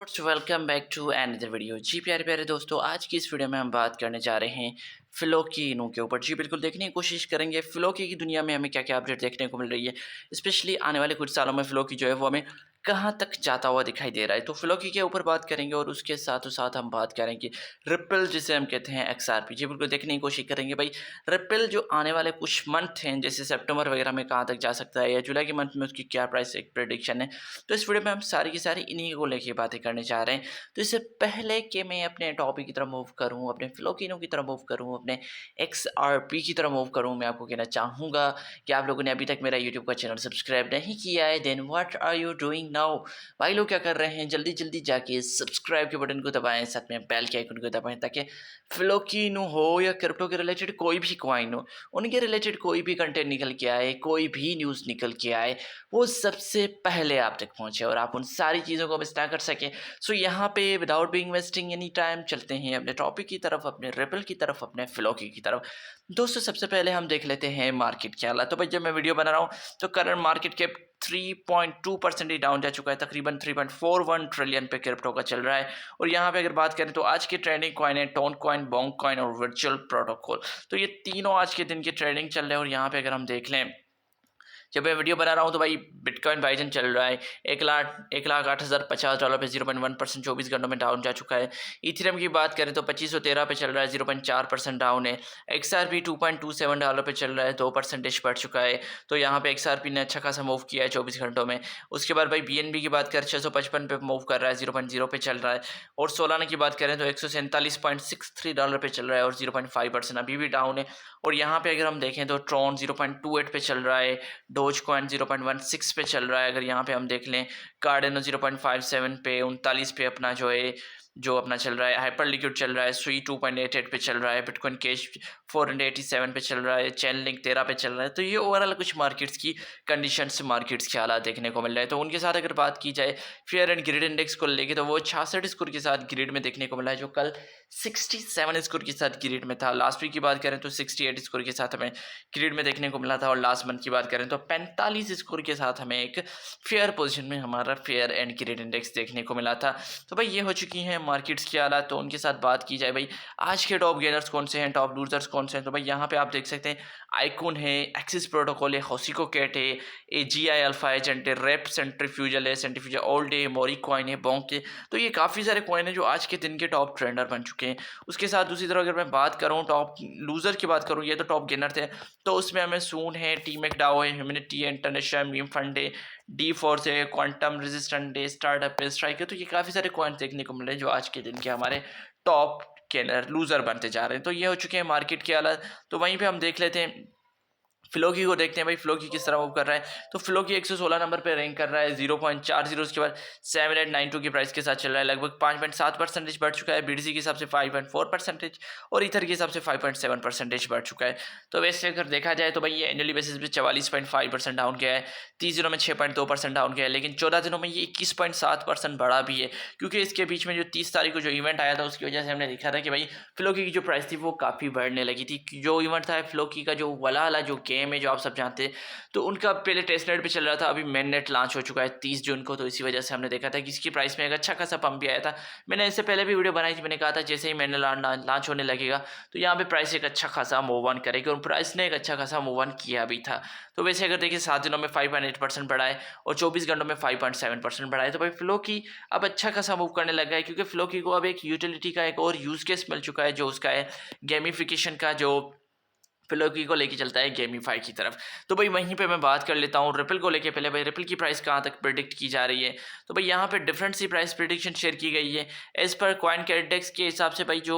Welcome back to another video. जी प्यारे प्यारे दोस्तों, आज की इस वीडियो में हम बात करने जा रहे हैं फ़िलौकिनों के ऊपर। जी बिल्कुल, देखने की कोशिश करेंगे फ़िलौकी की दुनिया में हमें क्या-क्या अपडेट देखने को मिल रही है। स्पेशली आने वाले कुछ सालों में फ़िलौकी जो है वो हमें कहाँ तक जाता हुआ दिखाई दे रहा है। तो फ़िलौकी के ऊपर बात करेंगे और उसके साथ हम बात करेंगे रिपल, जिसे हम कहते हैं एक्सआरपी। जी बिल्कुल, देखने की कोशिश करेंगे भाई रिपल जो आने वाले कुछ मंथ हैं, जैसे सितंबर वगैरह में कहाँ तक जा सकता है या जुलाई के मंथ में उसकी क्या प्राइस एक प्रेडिक्शन है। तो इस वीडियो में हम सारी की सारी इन्हीं को लेके बातें करने जा रहे हैं। तो इससे पहले कि मैं अपने टॉपिक की तरफ मूव करूँ, अपने फ़िलौकिनों की तरफ मूव करूँ, अपने एक्सआरपी की तरफ मूव करूँ, मैं आपको कहना चाहूँगा कि आप लोगों ने अभी तक मेरा यूट्यूब का चैनल सब्सक्राइब नहीं किया है, then what are you doing now? भाई लोग क्या कर रहे हैं? जल्दी-जल्दी जाके सब्सक्राइब के बटन को दबाएँ, साथ में बेल के आइकन को दबाएँ, ताकि फ़िलौकिनो हो या क्रिप्टो के रिलेटेड कोई भी कॉइन हो, उनके रिलेटेड कोई भी कंटेंट निकल के आए, कोई भी न्यूज़ निकल के आए, वो सबसे पहले आप तक पहुँचे और आप उन सारी चीज़ों को मिस ना कर सकें। सो यहाँ पे without being wasting any time चलते हैं अपने टॉपिक की तरफ, अपने रिपल की तरफ, अपने फ़िलौकी की तरफ। दोस्तों, सबसे पहले हम देख लेते हैं मार्केट क्या हाल है। तो भाई जब मैं वीडियो बना रहा हूँ तो करंट मार्केट कैप 3.2% ही डाउन जा चुका है, तकरीबन 3.41 ट्रिलियन पे क्रिप्टो का चल रहा है। और यहाँ पे अगर बात करें तो आज के ट्रेंडिंग कॉइन है टोन कॉइन, बोंग कॉइन और वर्चुअल प्रोटोकॉल। तो ये तीनों आज के दिन के ट्रेडिंग चल रहे हैं। और यहाँ पे अगर हम देख लें, जब मैं वीडियो बना रहा हूँ तो भाई बिटकॉइन बाइजन चल रहा है 1,08,050 पे 0.1% 24 घंटों में डाउन जा चुका है। इथेरियम की बात करें तो 2513 पे चल रहा है, 0.4% डाउन है। XRP $2.27 पे चल रहा है, 2% बढ़ चुका है। तो यहाँ पे XRP ने अच्छा खासा मूव किया है 24 घंटों में। उसके बाद भाई BNB की बात करें 655 पे मूव कर रहा है, 0.0 पे चल रहा है। और सोलाना की बात करें तो $147.63 पे चल रहा है और 0.5% अभी भी डाउन है। और यहाँ पे अगर हम देखें तो ट्रॉन 0.28 पे चल रहा है, डोज कॉइन 0.16 पे चल रहा है। अगर यहाँ पे हम देख लें कार्डेनो 0.57 पे 39 पे अपना जो अपना चल रहा है, हाइपर लिक्विड चल रहा है, सुई 2.88 पे चल रहा है, बिटकॉइन कैश 487 पे चल रहा है, चैन लिंक 13 पे चल रहा है। तो ये ओवरऑल कुछ मार्केट्स की कंडीशंस, मार्केट्स के हालात देखने को मिल रहे हैं। तो उनके साथ अगर बात की जाए फेयर एंड ग्रिड इंडेक्स को लेके, तो वो 66 स्कोर के साथ ग्रिड में देखने को मिला है, जो कल 67 स्कोर के साथ ग्रिड में था। लास्ट वीक की बात करें तो 68 स्कोर के साथ हमें ग्रिड में देखने को मिला था। और लास्ट मंथ की बात करें तो 45 स्कोर के साथ हमें एक फेयर पोजीशन में हमारा फेयर एंड ग्रिड इंडेक्स देखने को मिला था। तो भाई ये हो चुकी हैं मार्केट्स की हालात। तो उनके साथ बात की जाए भाई आज के टॉप गेनर्स कौन से हैं, टॉप लूजर्स कौन से हैं, तो भाई यहाँ पे आप देख सकते हैं आइकॉन है, एक्सिस प्रोटोकॉल है, होसिको कैट है, AGI अल्फा एजेंट है, रेप सेंट्रीफ्यूजल है, सेंट्रीफ्यूजल ऑल डे, मोरी कॉइन है, बोंक है। तो ये काफ़ी सारे कॉइन है जो आज के दिन के टॉप ट्रेंडर बन चुके हैं। उसके साथ दूसरी तरफ अगर मैं बात करूँ टॉप लूजर की बात करूँ, ये तो टॉप गेनर थे, तो उसमें हमें सून है, टी मैकडाओ है, ह्यूमैनिटी है, इंटरनेशनल मीम फंड है, डी फोर्स है, क्वांटम रेजिस्टेंट है, स्टार्टअप है, स्ट्राइक है। तो ये काफ़ी सारे कॉइन देखने को मिल रहे हैं जो आज के दिन के हमारे टॉप गेनर लूजर बनते जा रहे हैं। तो ये हो चुके हैं मार्केट के हालात। तो वहीं पे हम देख लेते हैं फ़िलौकी को, देखते हैं भाई फ़िलौकी किस तरह मूव कर रहा है। तो फ़िलौकी 116 नंबर पे रैंक कर रहा है, 0.40 उसके बाद 7892 की प्राइस के साथ चल रहा है, लगभग 5.7% बढ़ चुका है। BTC के हिसाब से 5.4% और ईथर के हिसाब से 5.7% बढ़ चुका है। तो वैसे अगर देखा जाए तो भाई ये एनुअली बेसिस पे 44.5% डाउन गया है, 30 दिनों में 6.2% डाउन गया है, लेकिन 14 दिनों में ये 21.7% बढ़ा भी है। क्योंकि इसके बीच में जो 30 तारीख को जो इवेंट आया था उसकी वजह से हमने देखा था कि भाई फ़िलौकी की जो प्राइस थी वो काफ़ी बढ़ने लगी थी। जो इवेंट था फ़िलौकी का, जो वलाला जो गेम है जो आप सब जानते हैं, तो उनका पहले टेस्ट नेट पे चल रहा था, अभी मेन नेट लॉन्च हो चुका है 30 जून को। तो इसी वजह से हमने देखा था कि इसकी प्राइस में एक अच्छा खासा पंप भी आया था। मैंने इससे पहले भी वीडियो बनाई थी, मैंने कहा था जैसे ही मैंने लॉन्च होने लगेगा तो यहाँ पे प्राइस एक अच्छा खासा मूव ऑन करेगी, और प्राइस ने एक अच्छा खासा मूव ऑन किया भी था। तो वैसे अगर देखिए 7 दिनों में 5.8% बढ़ा है और 24 घंटों में 5.7% बढ़ा है। तो भाई फ़िलौकी अब अच्छा खासा मूव करने लगा है, क्योंकि फ़िलौकी को अब एक यूटिलिटी का एक और यूज़ केस मिल चुका है, जो उसका है गेमिफिकेशन का, जो फ़िलौकी को लेके चलता है गेमीफाई की तरफ। तो भाई वहीं पे मैं बात कर लेता हूँ रिपल को लेके। पहले भाई रिपल की प्राइस कहाँ तक प्रिडिक्ट की जा रही है, तो भाई यहाँ पे डिफरेंट सी प्राइस प्रिडिक्शन शेयर की गई है एज़ पर कॉइन कैरेडेक्स के हिसाब से। भाई जो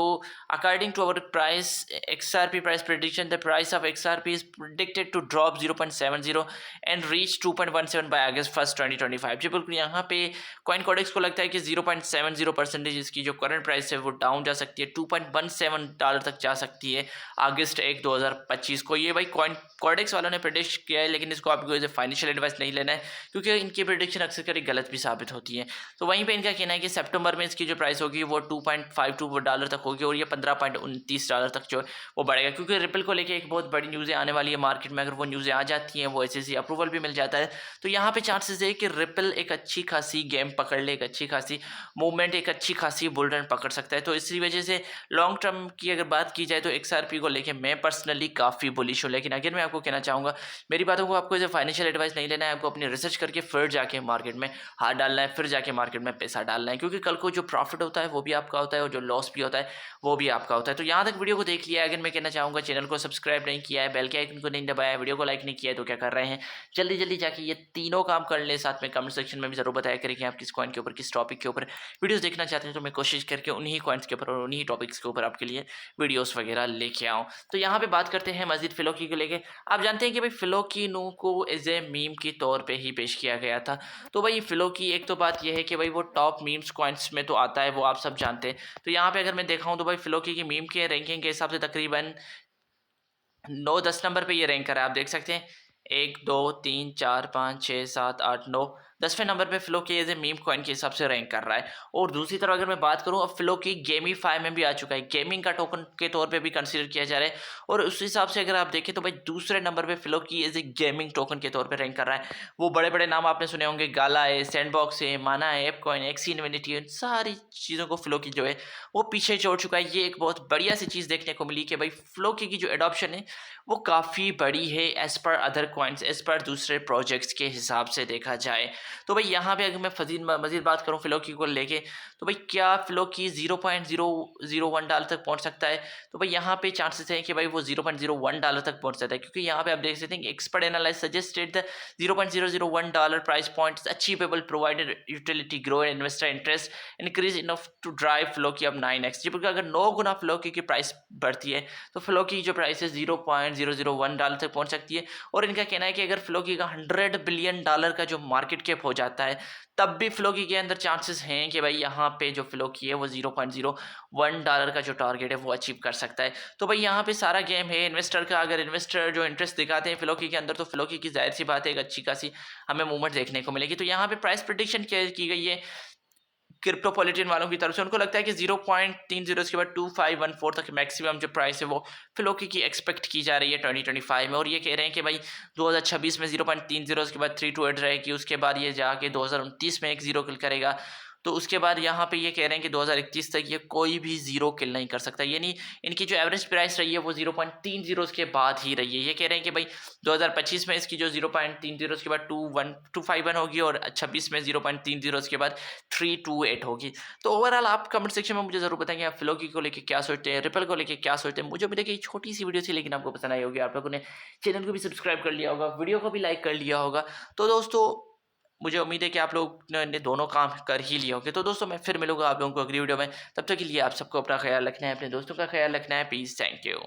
according to our price XRP price prediction, the price of XRP is predicted to drop 0.70 and reach 2.17 by August 1 2025। जी बिल्कुल, यहाँ पे कॉइन कॉडेक्स को लगता है कि 0.70% इसकी जो करंट प्राइस है वो डाउन जा सकती है, $2.17 तक जा सकती है अगस्त 1 2025 2025 को। ये भाई कॉर्डेक्स वालों ने प्रेडिक्ट किया है, लेकिन इसको आपको एज फाइनेंशियल एडवाइस नहीं लेना है, क्योंकि इनकी प्रेडिक्शन अक्सर कभी गलत भी साबित होती है। तो वहीं पे इनका कहना है कि सितंबर में इसकी जो प्राइस होगी वो $2.52 तक होगी और ये $15.29 तक जो वो बढ़ेगा, क्योंकि रिपल को लेके एक बहुत बड़ी न्यूज़ें आने वाली है मार्केट में। अगर वो न्यूज़ें आ जाती हैं, वो SEC अप्रूवल भी मिल जाता है, तो यहाँ पे चांसेस है कि रिपल एक अच्छी खासी गेम पकड़ ले, एक अच्छी खासी मूवमेंट, एक अच्छी खासी बुल रन पकड़ सकता है। तो इसी वजह से लॉन्ग टर्म की अगर बात की जाए तो XRP को लेके मैं पर्सनली काफ़ी बुलिश हूँ। लेकिन अगर मैं आपको कहना चाहूँगा, मेरी बातों को आपको एज फाइनेंशियल एडवाइस नहीं लेना है, आपको अपनी रिसर्च करके फिर जाके मार्केट में हाथ डालना है, फिर जाके मार्केट में पैसा डालना है, क्योंकि कल को जो प्रॉफिट होता है वो भी आपका होता है और जो लॉस भी होता है वो भी आपका होता है। तो यहाँ तक वीडियो को देख लिया है, अगर मैं कहना चाहूँगा चैनल को सब्सक्राइब नहीं किया है, बेल के आइकन को नहीं दबाया है, वीडियो को लाइक नहीं किया है, तो क्या कर रहे हैं, जल्दी जल्दी जाके ये तीनों काम कर ले। साथ में कमेंट सेक्शन में भी जरूर बताया करें कि आप किस कॉइन के ऊपर, किस टॉपिक के ऊपर वीडियोस देखना चाहते हैं, तो मैं कोशिश करके उन्हीं कॉइन्स के ऊपर और उन्हीं टॉपिक्स के ऊपर आपके लिए वीडियोस वगैरह लेके आऊँ। तो यहाँ पे बात करते हैं मजीद फिलोकी को लेके। आप जानते हैं कि भाई फिलोकी नो को एज ए मीम के तौर पे ही पेश किया गया था। तो भाई फिलोकी, एक तो बात यह है कि भाई वो टॉप मीम्स कॉइन्स में तो आता है, वो आप सब जानते हैं। तो यहाँ पे अगर मैं देखा हूँ तो भाई फिलोकी की मीम के रैंकिंग के हिसाब से तकरीबन 9-10 नंबर पे ये रैंक करा है। आप देख सकते हैं 1 2 3 4 5 6 7 8 9 10वें नंबर पे फिलोकी एज ए मीम कॉइन के हिसाब से रैंक कर रहा है। और दूसरी तरफ अगर मैं बात करूं, अब फिलोकी गेमीफाई में भी आ चुका है, गेमिंग का टोकन के तौर पे भी कंसीडर किया जा रहा है। और उस हिसाब से अगर आप देखें तो भाई दूसरे नंबर पे फिलोकी एज ए गेमिंग टोकन के तौर पे रैंक कर रहा है। वो बड़े बड़े नाम आपने सुने होंगे, गाला है, सैंडबॉक्स है, माना है, एप कॉइन, एक्सी इन्फिनिटी है, सारी चीज़ों को फिलोकी जो है वो पीछे छोड़ चुका है। ये एक बहुत बढ़िया सी चीज़ देखने को मिली कि भाई फिलोकी की जो एडॉप्शन है वो काफ़ी बड़ी है as per other coins, as per दूसरे प्रोजेक्ट्स के हिसाब से देखा जाए। तो भाई यहाँ पे अगर मैं मज़ीद बात करूँ फिलोकी को लेके, तो भाई क्या फिलोकी $0.001 तक पहुँच सकता है? तो भाई यहाँ पे चांसेस हैं कि भाई वो $0.01 तक पहुँच सकता है, क्योंकि यहाँ पे आप देख सकते हैं कि expert analyze suggested the $0.001 price point is achievable provided utility grow and investor interest increase enough to drive Floki अब 9x। जबकि अगर 9 गुना फिलोकी की प्राइस बढ़ती है तो फिलोकी की जो प्राइस है $0.001 तक पहुंच सकती है। और इनका कहना है कि अगर फिलोकी का $100 बिलियन का जो मार्केट कैप हो जाता है, तब भी फिलोकी के अंदर चांसेस हैं कि भाई यहाँ पे जो फिलोकी है वो $0.01 का जो टारगेट है वो अचीव कर सकता है। तो भाई यहाँ पे सारा गेम है इन्वेस्टर का। अगर इन्वेस्टर जो इंटरेस्ट दिखाते हैं फिलोकी के अंदर, तो फिलोकी की जाहिर सी बात है एक अच्छी खासी हमें मूवमेंट देखने को मिलेगी। तो यहाँ पे प्राइस प्रेडिक्शन की गई है क्रिप्टोपॉलिटियन वालों की तरफ से। उनको लगता है कि 0.30 के बाद 2514 तक मैक्सिमम जो प्राइस है वो फिलोकी की एक्सपेक्ट की जा रही है 2025 में। और ये कह रहे हैं कि भाई 2026 में 0.30 के बाद 328 रहेगी, उसके बाद ये जाके 2029 में एक जीरो किल करेगा। तो उसके बाद यहाँ पे ये कह रहे हैं कि 2031 तक ये कोई भी जीरो किल नहीं कर सकता, यानी इनकी जो एवरेज प्राइस रही है वो 0.30 के बाद ही रही है। ये कह रहे हैं कि भाई 2025 में इसकी जो 0.30 के बाद 251 होगी और 26 में 0.30 के बाद 328 होगी। तो ओवरऑल आप कमेंट सेक्शन में मुझे जरूर बताएंगे आप फिलोकी को लेकर क्या सोचते हैं, रिपल को लेकर क्या सोचते हैं। मुझे उम्मीद है कि छोटी सी वीडियो थी लेकिन आपको पसंद आई होगी, आप लोगों ने चैनल को भी सब्सक्राइब कर लिया होगा, वीडियो को भी लाइक कर लिया होगा। तो दोस्तों मुझे उम्मीद है कि आप लोग ने दोनों काम कर ही लिए होंगे। तो दोस्तों मैं फिर मिलूंगा आप लोगों को अगली वीडियो में, तब तक के लिए आप सबको अपना ख्याल रखना है, अपने दोस्तों का ख्याल रखना है। Please, thank you.